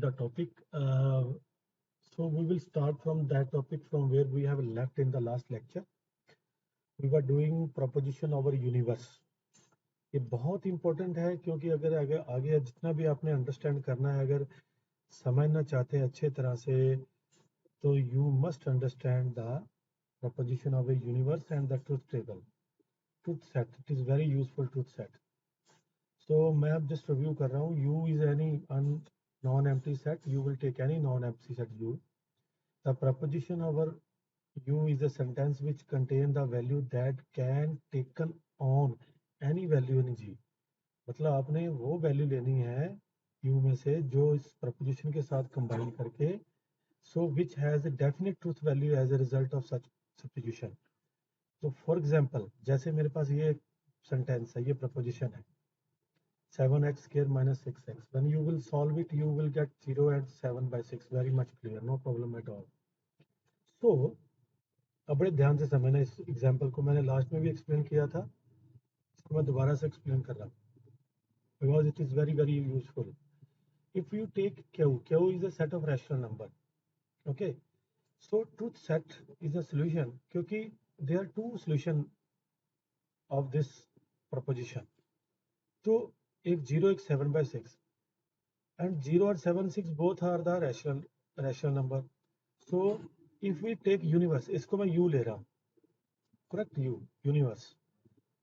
the topic. So we will start from that topic from where we have left in the last lecture. We were doing proposition over universe. ये बहुत important है क्योंकि अगर आगे जितना भी आपने अंडरस्टैंड करना है, अगर समझना चाहते हैं अच्छे तरह से, तो you must understand the proposition of a universe and the truth table, truth set. It is very useful truth set. So मैं अब just review कर रहा हूँ. U is any non-empty set. You will take any non-empty set U. The proposition over U is a sentence which contain the value that can taken on any value in G. मतलब आपने वो value लेनी है U में से जो इस preposition के साथ कंबाइन करके, so which has a definite truth value as a result of such substitution. तो फॉर एग्जाम्पल जैसे मेरे पास ये सेंटेंस है, ये प्रपोजिशन है 7x square minus 6x. When you will solve it, you will get 0 and 7 by 6. Very much clear, no problem at all. So अब बड़े ध्यान से समझना इस एग्जाम्पल को. मैंने लास्ट में भी एक्सप्लेन किया था, इसको मैं दोबारा से एक्सप्लेन कर रहा हूँ because it is very very useful. If you take Q is a set of rational number. Okay, so truth set is a solution क्योंकि there are two solution of this proposition. तो एक 0 एक 7 by 6 and 0 और 7 6 both are the rational number. So if we take universe, इसको मैं U ले रहा हूँ, correct, U universe.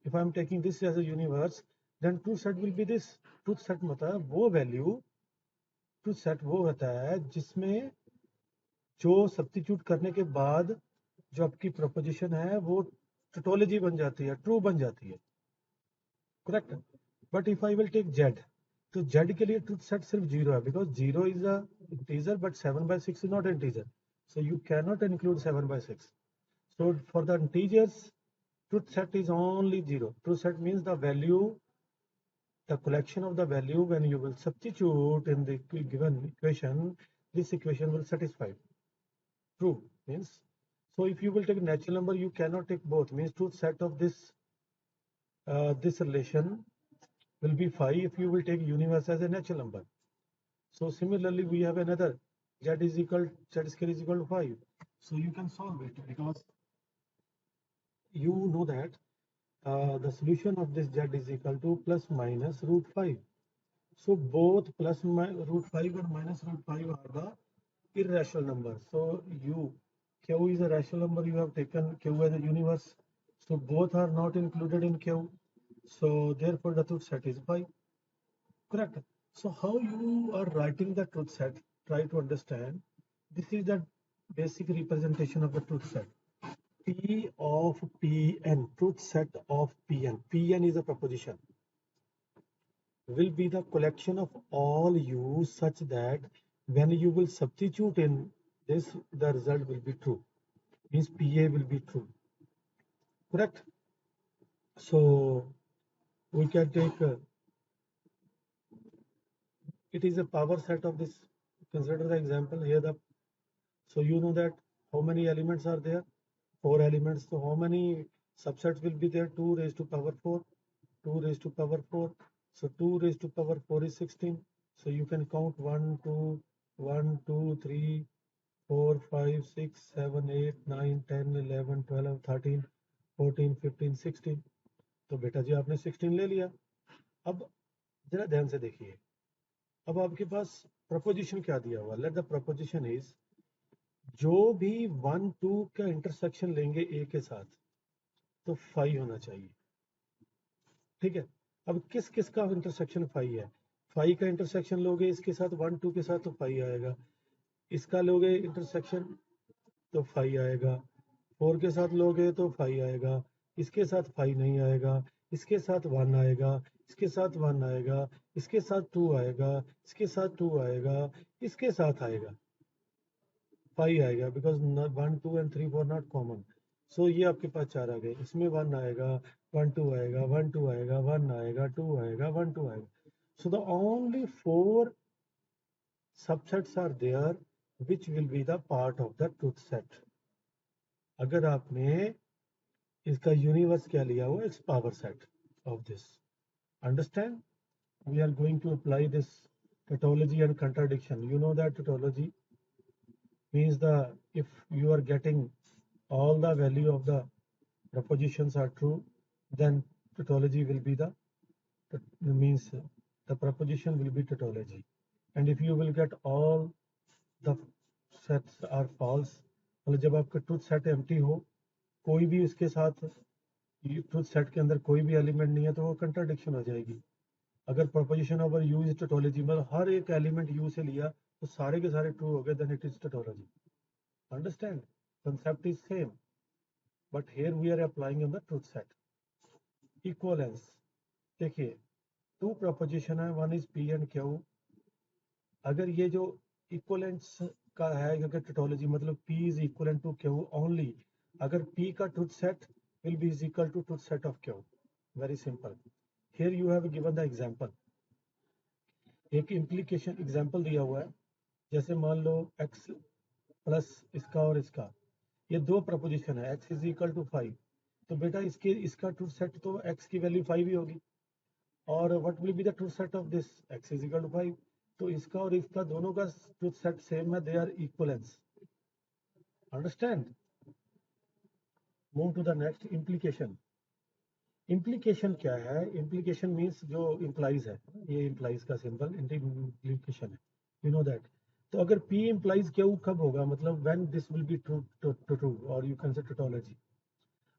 If I am taking this as a universe, then truth set will be this. Truth set मतलब वो value, truth set वो होता है जिसमें जो सब्स्टिट्यूट करने के बाद जो आपकी प्रोपोजिशन है वो टोटोलॉजी बन जाती है, ट्रू बन जाती है, correct. But if I will take Z, तो जेड के लिए ट्रूथ सेट सिर्फ 0 है because 0 is a integer but 7 by 6 is not integer, so you can not include 7 by 6. So for the integers, truth set is only 0. Truth set means the value, the collection of the value when you will substitute in the given equation, this equation will satisfy. True means, so if you will take natural number, you cannot take both, means truth set of this relation will be 5 if you will take universe as a natural number. So similarly we have another z square is equal to 5. So you can solve it because you know that the solution of this z is equal to plus minus root 5. So both plus root 5 and minus root 5 are the irrational numbers. So Q is a rational number, you have taken Q as a universe. So both are not included in Q. So therefore the truth set is 5. Correct. So how you are writing the truth set, try to understand. This is the basic representation of the truth set. P of Pn, truth set of Pn. Pn is a proposition. Will be the collection of all U such that when you will substitute in this, the result will be true. Means PA will be true. Correct. So we can take it is a power set of this. Consider the example here. So you know that how many elements are there? 4 elements. So how many subsets will be there? 2 raised to power 4. 2 raised to power 4. So 2 raised to power 4 is 16. So you can count 1, 2, 1, 2, 3, 4, 5, 6, 7, 8, 9, 10, 11, 12, 13, 14, 15, 16. तो बेटा जी आपने 16 ले लिया. अब जरा ध्यान से देखिए, अब आपके पास प्रपोजिशन क्या दिया हुआ. लेट द प्रपोजिशन इज, जो भी 1 2 का इंटरसेक्शन लेंगे ए के साथ तो 5 होना चाहिए. ठीक है. अब किस किस का इंटरसेक्शन 5 है? 5 का इंटरसेक्शन लोगे इसके साथ 1 2 के साथ तो 5 आएगा. इसका लोगे इंटरसेक्शन तो 5 आएगा. 4 के साथ लोगे तो 5 आएगा. इसके साथ 5 नहीं आएगा. इसके साथ 1 आएगा. इसके साथ 1 आएगा. इसके साथ 2 आएगा. इसके साथ 2 आएगा. इसके साथ आएगा 5 आएगा बिकॉज 1 2 and 3 4 नॉट कॉमन. सो ये आपके पास 4 आ गए. इसमें 1 आएगा, 1 2 आएगा, 1 2 आएगा, 1 आएगा, 2 आएगा, 1 2 आएगा. So the only 4 subsets are there which will be the part of the truth set. अगर आपने इसका यूनिवर्स क्या लिया हुआ, it's power set of this. Understand? We are going to apply this tautology and contradiction. You know that tautology means if you are getting all the value of the propositions are true, then tautology will be means the proposition will be tautology. And if you will get all the sets are false, मतलब जब आपका truth set empty हो, कोई भी उसके साथ truth set के अंदर कोई भी एलिमेंट नहीं है, तो वो कंट्राडिक्शन हो जाएगी. अगर proposition over you is tautology, मतलब हर एक एलिमेंट यू से लिया तो सारे के सारे ट्रू हो गए, then it is tautology. Understand? Concept is same, but here we are applying on the truth set. Equivalence, देखिए टू प्रोपोजिशन है, one is P and Q. अगर ये जो इक्वलेंस का है, अगर टोटोलॉजी मतलब P is equivalent to Q only, अगर P का truth set will be is equal to truth set of Q. Very simple. Here you have given the example. एक इम्प्लीकेशन एग्जांपल दिया हुआ है, जैसे मान लो x प्लस इसका और इसका, ये दो प्रपोजिशन है, x इज इक्वल टू 5. तो बेटा इसका ट्रूथ सेट तो x की वैल्यू 5 ही होगी, और what will be the truth set of this, x is equal to 5. तो इसका और इसका दोनों का ट्रूथ सेट सेम है, they are equivalence. Understand? Move to the next, implication. Implication क्या है? इम्प्लीकेशन मीन्स जो इम्प्लाइज है, ये इम्प्लाइज का सिंबल इम्प्लीकेशन है, यू नो दैट. तो अगर P इम्प्लाइज क्यू कब होगा, मतलब when this will be true true, और यू कैन से टोटोलॉजी.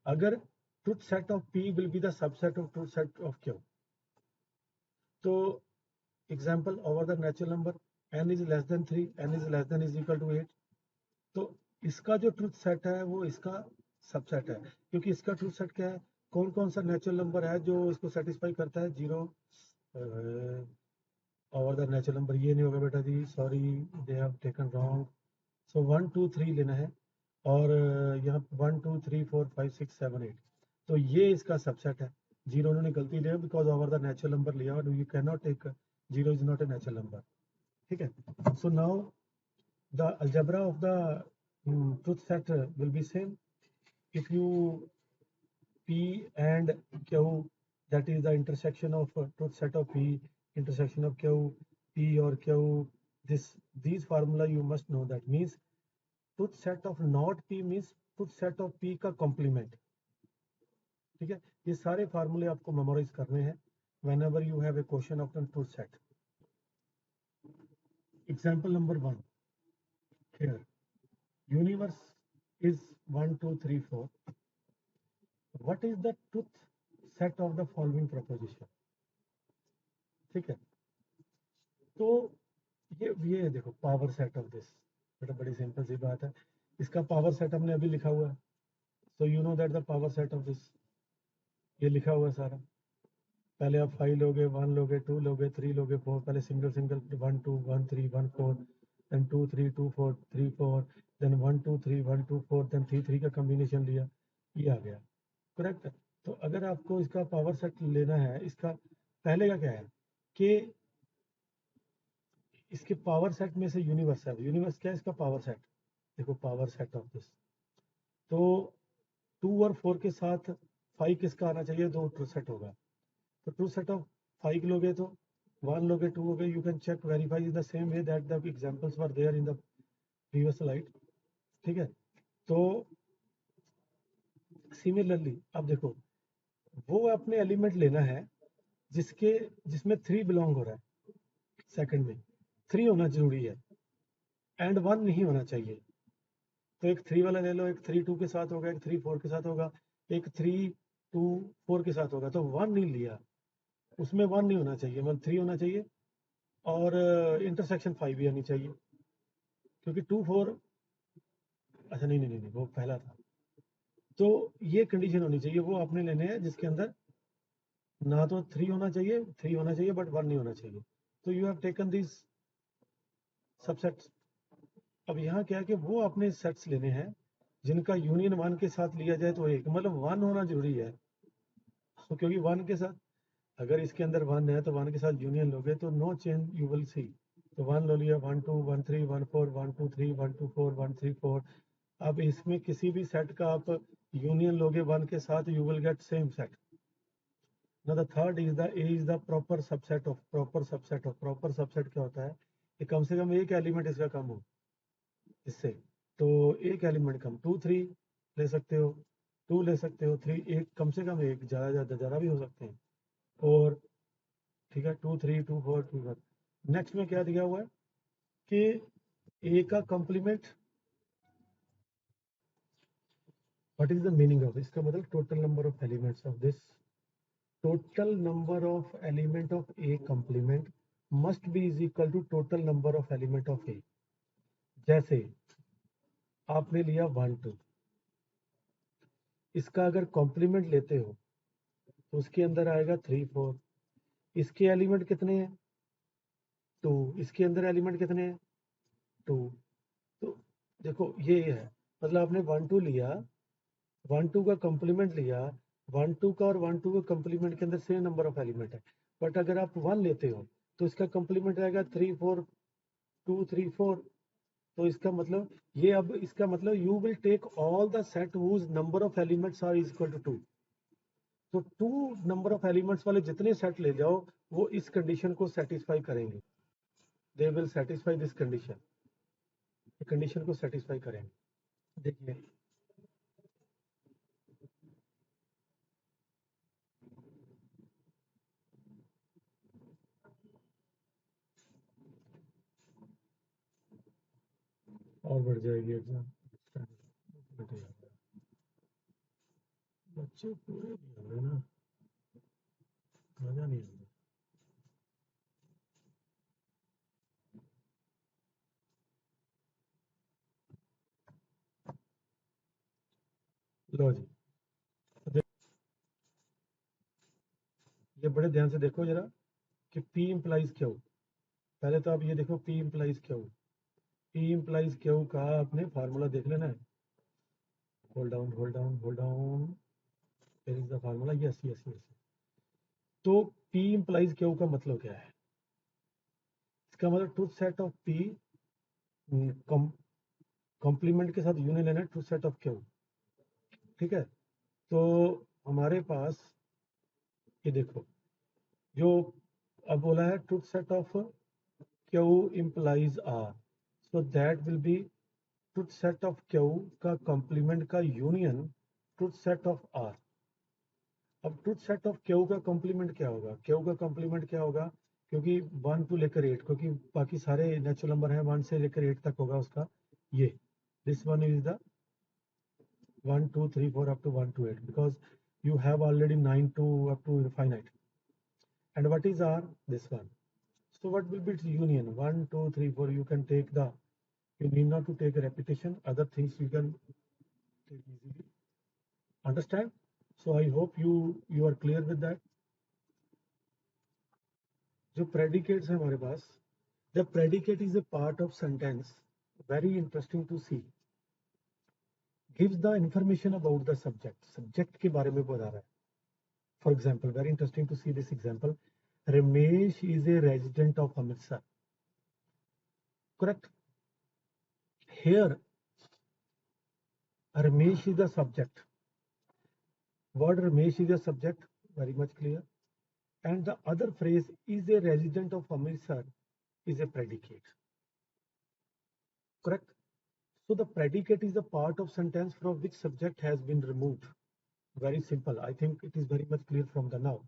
अगर truth set of P will be the subset of truth set of Q. तो example, over the natural number n is less than 3, n is less than is equal to 8. तो इसका जो truth set है वो इसका subset है, क्योंकि इसका ट्रूथ सेट क्या है, कौन कौन सा नेचुरल नंबर है जो इसको सेटिस्फाई करता है, 0 ओवर द नेचुरल नंबर. ये नहीं होगा बेटा जी, sorry they have taken wrong. So 1 2 3 लेना है, और यहाँ 1 2 3 4 5 6 7 8. तो ये इसका सबसेट है. 0 उन्होंने गलती लिया because over the natural number लिया, और you can not take 0 is not a natural number. ठीक है. So now the algebra of the truth set will be same. If you P and Q, that is the intersection of truth set of P, intersection of Q, P or Q, these formula you must know. That means truth set of not P means truth set of P का complement. ठीक है, ये सारे फार्मूले आपको memorise करने हैं whenever you have a question of the truth set. Example number 1. Here, universe is 1 2 3 4. What is the truth set of the following proposition? ठीक है. तो ये देखो पावर सेट ऑफ दिस, बेटा बड़ी सिंपल सी बात है. इसका पावर सेट हमने अभी लिखा हुआ है, so you know that the power set of this, ये लिखा हुआ है सारा. पहले आप 5 लोगे, 1 लोगे, 2 लोगे, 3 लोगे, 4, पहले सिंगल 1 2 1 3 1 4, देन 2 3 2 4 3 4, देन 1 2 3 1 2 4, देन 3 3 का कॉम्बिनेशन लिया, ये आ गया. करेक्ट. तो अगर आपको इसका पावर सेट लेना है, इसका पहले का क्या है कि इसके पावर सेट में से यूनिवर्स है. यूनिवर्स क्या है? इसका पावर सेट. देखो पावर सेट ऑफ दिस, तो 2 और 4 के साथ 5 किसका आना चाहिए? 2 ट्रू सेट होगा. तो ट्रू सेट ऑफ 5 लोगे तो 1 लोगे, 2 हो गए. You can check verify in the same way that the examples were there in the previous slide. ठीक है. तो सिमिलरली अब देखो, वो अपने एलिमेंट लेना है जिसमें 3 बिलोंग हो रहा है. सेकंड में 3 होना जरूरी है एंड 1 नहीं होना चाहिए. तो एक 3 वाला ले लो, एक 3 2 के साथ होगा, एक 3 4 के साथ होगा, एक 3 2 4 के साथ होगा. तो 1 नहीं लिया, उसमें 1 नहीं होना चाहिए, मतलब 3 होना चाहिए, और इंटरसेक्शन 5 भी आनी चाहिए, क्योंकि 2 4, अच्छा नहीं वो पहला था. तो ये कंडीशन होनी चाहिए, वो आपने लेने हैं जिसके अंदर ना तो 3 होना चाहिए, 3 होना चाहिए बट 1 नहीं होना चाहिए. तो you have taken this subsets. अब यहाँ क्या है कि वो अपने सेट्स लेने हैं जिनका यूनियन 1 के साथ लिया जाए तो एक, मतलब 1 होना जरूरी है. तो क्योंकि 1 के साथ, अगर इसके अंदर 1 है तो 1 के साथ यूनियन लोगे तो no change you will see. तो 1 लो लिया, 1 2 1 3 1 4 1 2 3 1 2 4 1 3 4. अब इसमें किसी भी सेट का आप यूनियन लोगे 1 के साथ, you will get same set. Now the third is the A is the proper subset of proper subset क्या होता है कि कम से कम एक एलिमेंट इसका कम हो इससे, तो एक एलिमेंट कम 2 3 ले सकते हो, 2 ले सकते हो, 3 एक कम से कम एक, ज़्यादा भी हो सकते हैं, 4, ठीक है, 2 3 2 4 2 4। नेक्स्ट में क्या दिया हुआ है कि ए का complement, what is the meaning of, इसका मतलब total number of elements of this, total number of element of A complement must be is equal to total number of element of A। जैसे आपने लिया 1 2, इसका अगर complement लेते हो तो उसके अंदर आएगा 3 4, इसके एलिमेंट कितने हैं 2, इसके अंदर एलिमेंट कितने हैं 2, तो देखो ये है, मतलब आपने 1 2 लिया, 1 2 का कॉम्प्लीमेंट लिया, 1 2 का और 1 2 का कॉम्प्लीमेंट के अंदर सेम नंबर ऑफ एलिमेंट है, बट अगर आप 1 लेते हो तो इसका कॉम्प्लीमेंट आएगा 3 4 2 3 4, तो इसका मतलब ये, अब इसका मतलब you will take all the set whose number of elements are is equal to 2, तो 2 नंबर ऑफ एलिमेंट्स वाले जितने सेट ले जाओ वो इस कंडीशन को सेटिस्फाई करेंगे, they will satisfy this condition, condition को सेटिस्फाई करेंगे। देखिए और बढ़ जाएगी एग्जाम, बच्चे पूरे नहीं हो रहे ना, मजा नहीं आता। लो जी, ये बड़े ध्यान से देखो जरा कि P इम्प्लाइज क्यू, पहले तो आप ये देखो P implies Q, P implies Q का आपने फार्मूला देख लेना है, hold down hold down hold down, here is the formula, yes yes yes। तो P इम्प्लाइज क्यू का मतलब क्या है, इसका मतलब truth set of P complement के साथ यूनियन लेना है ट्रूथ सेट ऑफ क्यू, ठीक है। तो हमारे पास ये देखो, जो अब बोला है truth set of Q implies R, so that will be truth set of Q का कॉम्प्लीमेंट का union truth set of R. अब ट्रूथ सेट ऑफ क्यू का कॉम्प्लीमेंट क्या होगा, क्यू का कॉम्प्लीमेंट क्या होगा, क्योंकि 1 टू लेकर 8, क्योंकि बाकी सारे नेचुरल नंबर हैं 1 से लेकर 8 तक होगा उसका, ये this one is the 1 2 3 4 up to 1 to 8, because you have already 9 to up to infinite, and what is R, this one, so what will be its union, 1 2 3 4, you can take the, you need not to take a repetition, other things you can take easily, understand, so I hope you are clear with that। जो predicates है हमारे पास, the predicate is a part of sentence, very interesting to see, gives the information about the subject के बारे में बता रहा है। For example, very interesting to see this example, Ramesh is a resident of Amritsar, correct, here Ramesh is the subject, word Ramesh is a subject, very much clear, and the other phrase is a resident of Amritsar is a predicate, correct, so the predicate is a part of sentence from which subject has been removed, very simple, I think it is very much clear from the now।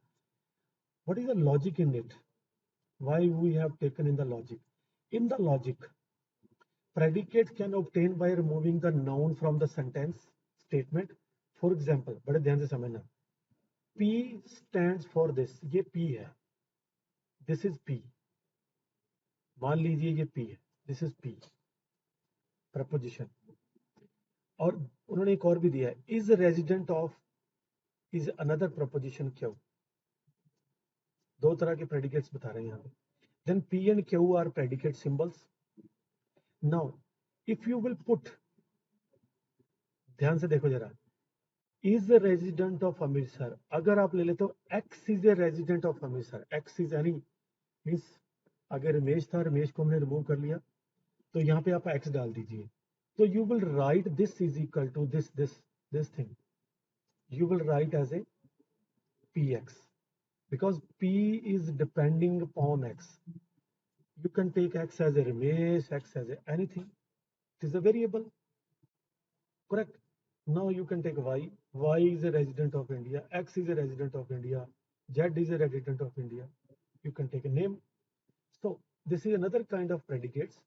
What is the logic in it, why we have taken in the logic, in the logic predicate can obtain by removing the noun from the sentence statement, for example, बड़े ध्यान से समझना, P stands for this, ये P है, this is P, मान लीजिए ये P है, this is P प्रपोजिशन, और उन्होंने एक और भी दिया है, is resident of is another preposition Q, दो तरह के predicates बता रहे हैं यहाँ पे, then P and Q are predicate symbols। now if you will put, ध्यान से देखो जरा, is a resident of Amritsar, अगर आप ले लेते हो X is a resident of Amritsar, X is any means, अगर रमेश था, रमेश को हमने रिमूव कर लिया, तो यहाँ पे आप X डाल दीजिए, तो you will write this is equal to this thing, you will write as a PX, because P is depending upon X. You can take X as a Ramesh, X as anything. It is a variable, correct? Now you can take Y. Y is a resident of India. X is a resident of India. Z is a resident of India. You can take a name. So this is another kind of predicates.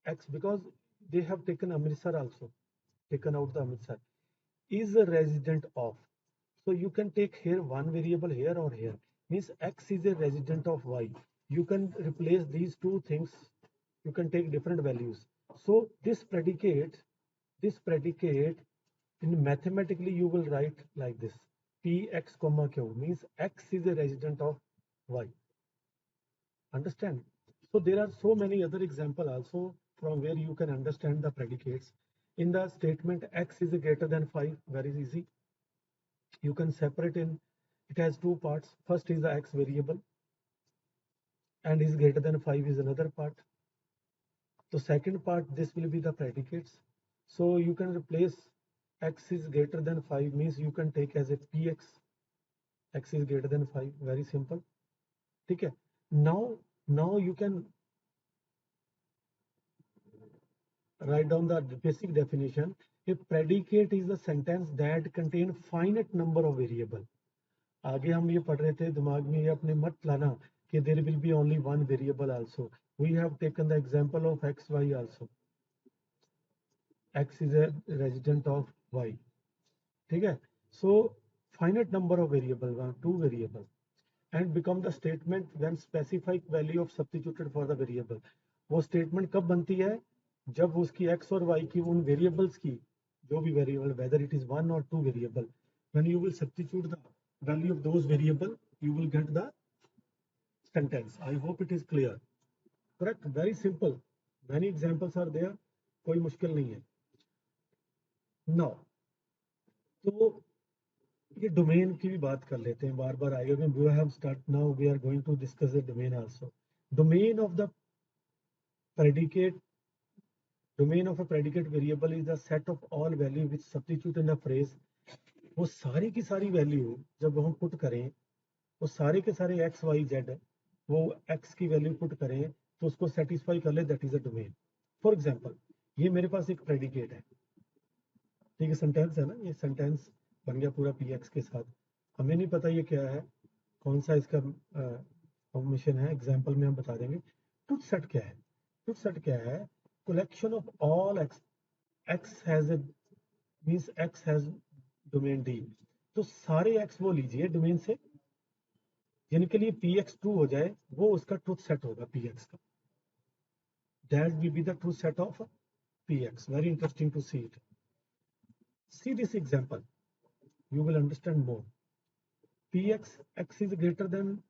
X, because they have taken Amritsar also, taken out the Amritsar, is a resident of. So you can take here one variable here or here. Means X is a resident of Y. You can replace these two things. You can take different values. So this predicate in mathematically you will write like this: Px comma q means X is a resident of Y. Understand? So there are so many other examples also from where you can understand the predicates. In the statement X is greater than 5, very easy. You can separate in, it has two parts. First is the X variable, and is greater than 5 is another part. The second part, this will be the predicates. So you can replace X is greater than 5 means you can take as a Px. X is greater than 5, very simple. Okay. Now you can write down the basic definition. A predicate is a sentence that contain finite number of variable. आगे हम ये पढ़ रहे थे, दिमाग में ये अपने मत लाना कि there will be only one variable also. We have taken the example of x, y also. X is a resident of y. ठीक है? So finite number of variable, two variable, and become the statement when specified value of substituted for the variable. वो statement कब बनती है? जब उसकी x और y की उन variables की, जो भी variable, whether it is one or two variable, when you will substitute the value of those variable, you will get the sentence. I hope it is clear. Correct? Very simple. Many examples are there. कोई मुश्किल नहीं है. Now, तो ये domain की भी बात कर लेते हैं, बार बार आएगा. We have start now. We are going to discuss the domain also. Domain of the predicate. Domain of a predicate variable is the set of all value which substitute in the phrase. वो सारी की सारी value जब हम put करें, वो सारे के सारे x y z वो x की वैल्यू पुट करें तो उसको सेटिस्फाई कर ले, that is a domain. For example, ये मेरे पास एक प्रेडिकेट है, ठीक है, सेंटेंस है ना, ये सेंटेंस बन गया पूरा px के साथ. हमें नहीं पता ये क्या है, कौन सा इसका फॉर्मेशन है, एग्जांपल में हम बता देंगे. ट्रुथ सेट क्या है? ट्रुथ सेट क्या है? Collection of all x. x has a means x has domain d. तो सारे x वो लीजिए डोमेन से जिनके लिए px ट्रू हो जाए, वो उसका ट्रुथ सेट होगा px का. That will be the true set of px. Very interesting to see it. See this example, you will understand more. Px, x is greater than,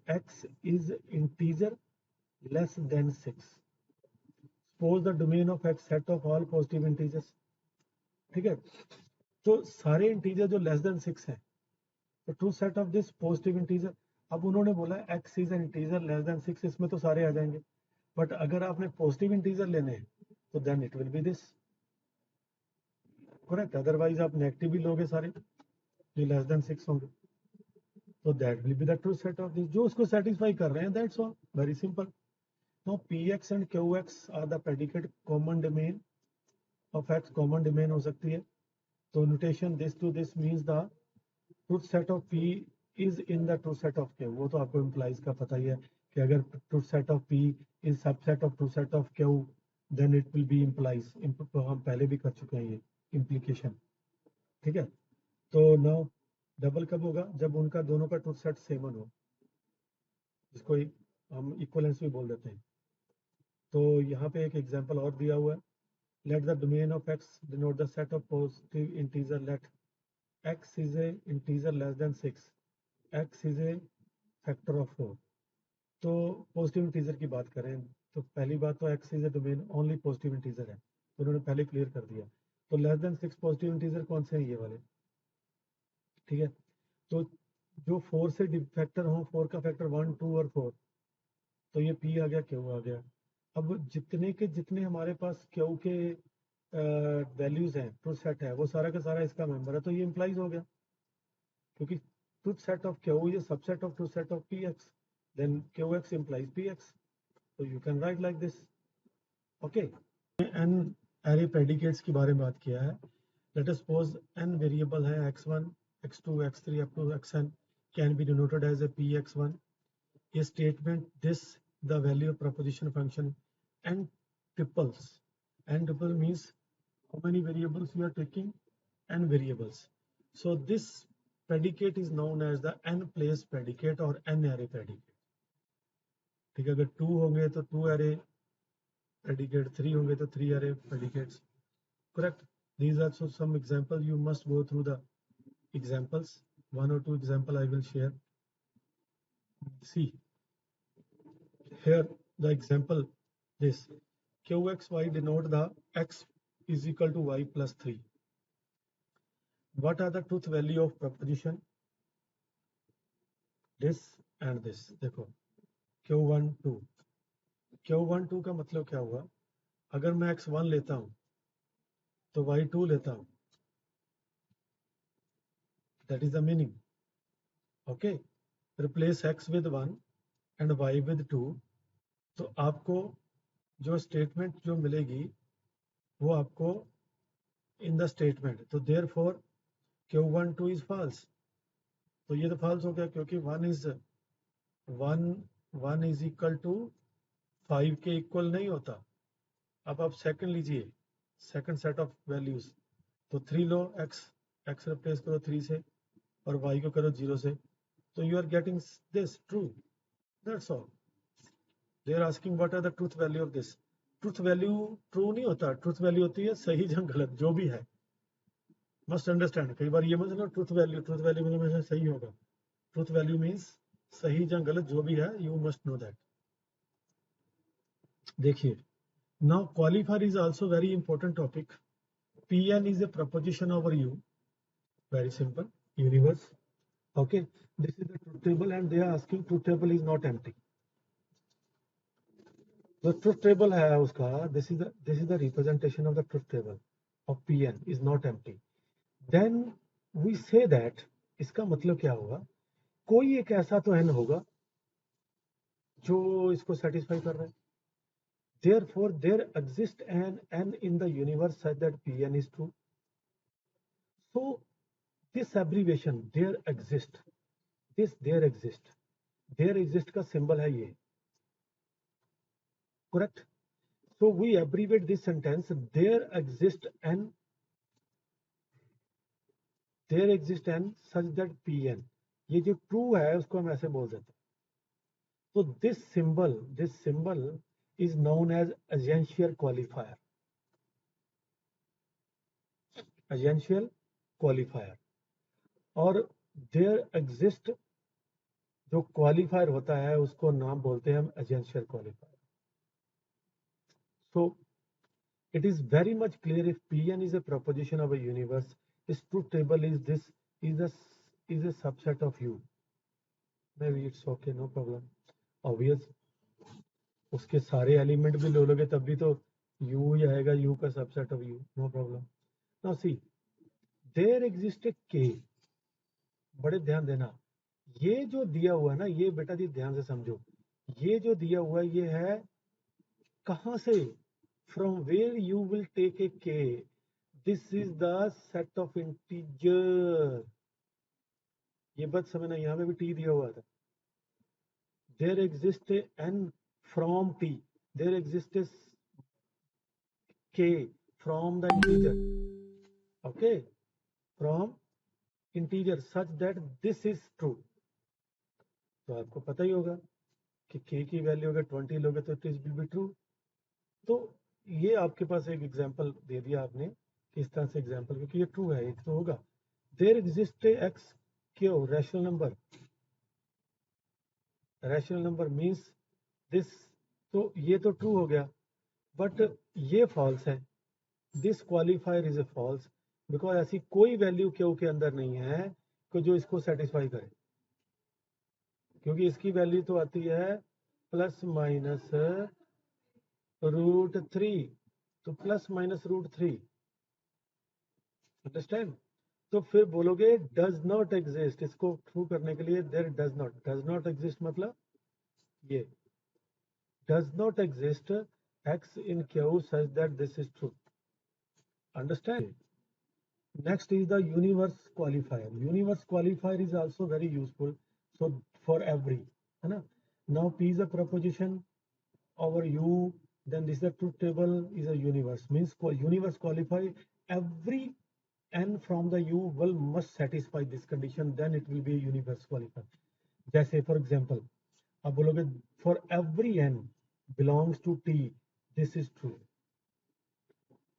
x is integer less than 6. Suppose the domain of x set of all positive integers. ठीक है, तो सारे integer जो less than 6 है, तो true set of this positive integer. अब उन्होंने बोला x is an integer less than 6, इसमें तो सारे आ जाएंगे. बट अगर आपने पॉजिटिव इंटीजर लेने हैं तो then it will be this. Correct? Otherwise आप नेगेटिव भी लोगे सारे जो लेस देन 6 होंगे. तो that will be the true set of this, जो उसको सेटिस्फाई कर रहे हैं. That's all, very simple. Now px and qx are the predicate common domain of x. Common domain हो सकती है, तो notation this to this means the truth set of p is in the truth set of q. वो तो आपको implies का पता ही है कि अगर truth set of p is subset of truth set of q, then it will be implies. तो हम पहले भी कर चुके हैं ये इम्प्लीकेशन. ठीक है, तो नाउ डबल कब होगा? जब उनका दोनों का ट्रूथ सेट सेम हो, जिसको हम इक्वलेंस भी बोल देते हैं. तो यहाँ पे एक एग्जांपल और दिया हुआ है. Let the domain of x denote the set of positive integer. Let x is a integer less than 6, x is a factor of 4. तो पॉजिटिव इंटीजर की बात करें तो पहली बात तो x is A domain only positive integer है, तो उन्होंने पहले क्लियर कर दिया. तो लेस देन 6 पॉजिटिव इंटीजर कौन से हैं? ये वाले. ठीक है, तो जो 4 से फैक्टर हो, 4 का फैक्टर 1 2 और 4, तो ये p आ गया, q आ गया. अब जितने के जितने हमारे पास q के वैल्यूज हैं, ट्रू सेट है, वो सारा का सारा इसका मेंबर है, तो ये इम्प्लाइज हो गया, क्योंकि truth set of Q is a subset of truth set of Px. Then Qx implies Px. So you can write like this. Okay. N array predicates के बारे में बात किया है. Let us suppose n variable है x1, x2, x3 up to xn can be denoted as a px1. A statement this the value of proposition function n tuples. N tuple means how many variables you are taking? N variables. So this predicate is known as the n place predicate or n array predicate. ठीक है, अगर 2 होंगे तो 2 array predicate, 3 होंगे तो 3 array predicates. Correct? These are so some examples. You must go through the examples. 1 or 2 example I will share. See here the example this qxy denote the x is equal to y plus 3. What are the truth value of proposition? This and this. देखो q12 q12 का मतलब क्या हुआ? अगर मैं x1 लेता हूं तो y2 लेता हूं. That is the meaning. Okay. Replace x with 1 and y with 2. तो आपको जो स्टेटमेंट जो मिलेगी वो आपको इन द स्टेटमेंट. तो therefore q12 is false. तो ये तो false हो गया क्योंकि 1 is equal to 5 के इक्वल नहीं होता. अब आप सेकंड लीजिए, सेकंड सेट ऑफ वैल्यूज. तो 3 लो, x रिप्लेस करो 3 से और y को करो 0 से. तो you are getting this true. That's all. They are asking what are the truth value of this. Truth value true नहीं होता. ट्रूथ वैल्यू होती है सही या गलत जो भी है. Must understand. कई बार ये मत समझो ट्रूथ वैल्यू मतलब हमेशा सही होगा. ट्रूथ वैल्यू मीन्स सही या गलत जो भी है. You must know that. देखिए, now qualifier is also very important topic. Pn is a proposition over U. Very simple. Universe. Okay. This is the truth table and they are asking truth table is not empty. The truth table है उसका. This is the representation of the truth table of Pn is not empty. Then we say that इसका मतलब क्या होगा? कोई एक ऐसा तो n होगा जो इसको satisfy कर रहा है. Therefore, there exists an n in the universe such that Pn is true. So this abbreviation there exist. This there exist. There exist का symbol है ये. Correct? So we abbreviate this sentence. There exist n such that Pn. ये जो true है उसको हम ऐसे बोल देते हैं. So this symbol is known as essential qualifier. Essential qualifier. और there exist जो क्वालिफायर होता है उसको नाम बोलते हैं हम essential qualifier. So it is very much clear if Pn is a proposition of a universe, its truth table is a subset of U. Maybe it's okay, no problem. Obvious. उसके सारे element भी ले लोगे तब भी तो U ही आएगा. U का subset of U. No problem. Now see, there exists a K. बड़े ध्यान देना. ये जो दिया हुआ है ना, ये बेटा जी ध्यान से समझो. ये जो दिया हुआ है ये है कहां से? From where you will take a K. This is the set of integer. ये बात समझना. यहाँ पे भी T दिया हुआ था. There exists a n from T. There exists a K from the integer. Okay, from integer such that this is true. तो आपको पता ही होगा कि K की वैल्यू अगर 20 लोगे तो इट विल बी ट्रू. तो ये आपके पास एक एग्जांपल दे दिया आपने. किस तरह से एग्जांपल? क्योंकि ये ट्रू है, एक तो होगा. There exists a x क्यों? Rational number. Rational number means this. तो ये तो ट्रू हो गया बट ये फॉल्स है. This qualifier is a false because ऐसी कोई वैल्यू क्यू के अंदर नहीं है कि जो इसको सेटिस्फाई करे. क्योंकि इसकी वैल्यू तो आती है प्लस माइनस √3. तो प्लस माइनस √3. अंडरस्टैंड? तो फिर बोलोगे डज नॉट एग्जिस्ट, इसको ट्रू करने के लिए देयर डज नॉट एग्जिस्ट मतलब ये does not exist x in q such that this is true. Understand? Next is the universe qualifier. Universe qualifier is also very useful. So for every, है ना? Now P is a proposition over U. Then this is a truth table is a universe. Means universe qualify every n from the U will must satisfy this condition. Then it will be a universe qualifier. जैसे for example, आप बोलोगे for every n belongs to T, this is true.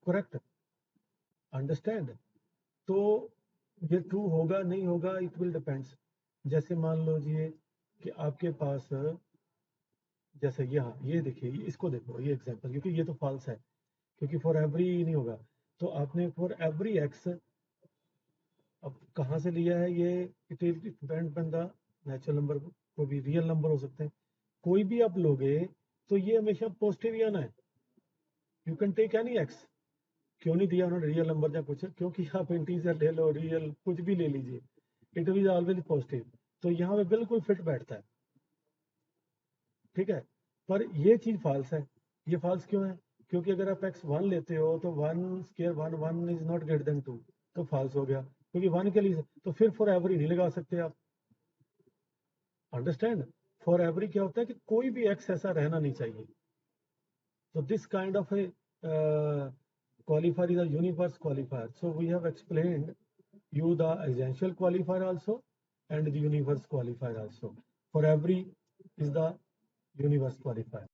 Correct? Understand? तो ये true होगा नहीं होगा it will depends. जैसे मान लो जी कि आपके पास जैसे यहाँ ये देखिए इसको देखो ये एग्जांपल, क्योंकि ये तो फॉल्स है क्योंकि फॉर एवरी नहीं होगा. तो आपने फॉर एवरी एक्स अब कहाँ से लिया है ये, it depend on the natural number, को भी रियल नंबर हो सकते हैं. कोई भी आप लोगे तो ये हमेशा पॉजिटिव ही आना है. You can take any X. क्यों नहीं दिया उन्होंने रियल नंबर या कुछ, क्योंकि आप इंटीजर ले लो रियल कुछ भी ले लीजिए, इट इज ऑलवेज पॉजिटिव. तो यहाँ पे बिल्कुल फिट बैठता है. ठीक है, पर ये चीज फॉल्स है. ये फॉल्स क्यों है? क्योंकि अगर आप एक्स 1 लेते हो तो 1 इज नॉट ग्रेटर देन 2, तो फॉल्स हो गया क्योंकि 1 के लिए. तो फिर फॉर एवरी नहीं लगा सकते आप. अंडरस्टैंड? फॉर एवरी क्या होता है कि कोई भी एक्स ऐसा रहना नहीं चाहिए. So this kind of a qualifier is a universe qualifier. So we have explained you the essential qualifier also and the universe qualifier also. For every is the universe qualifier.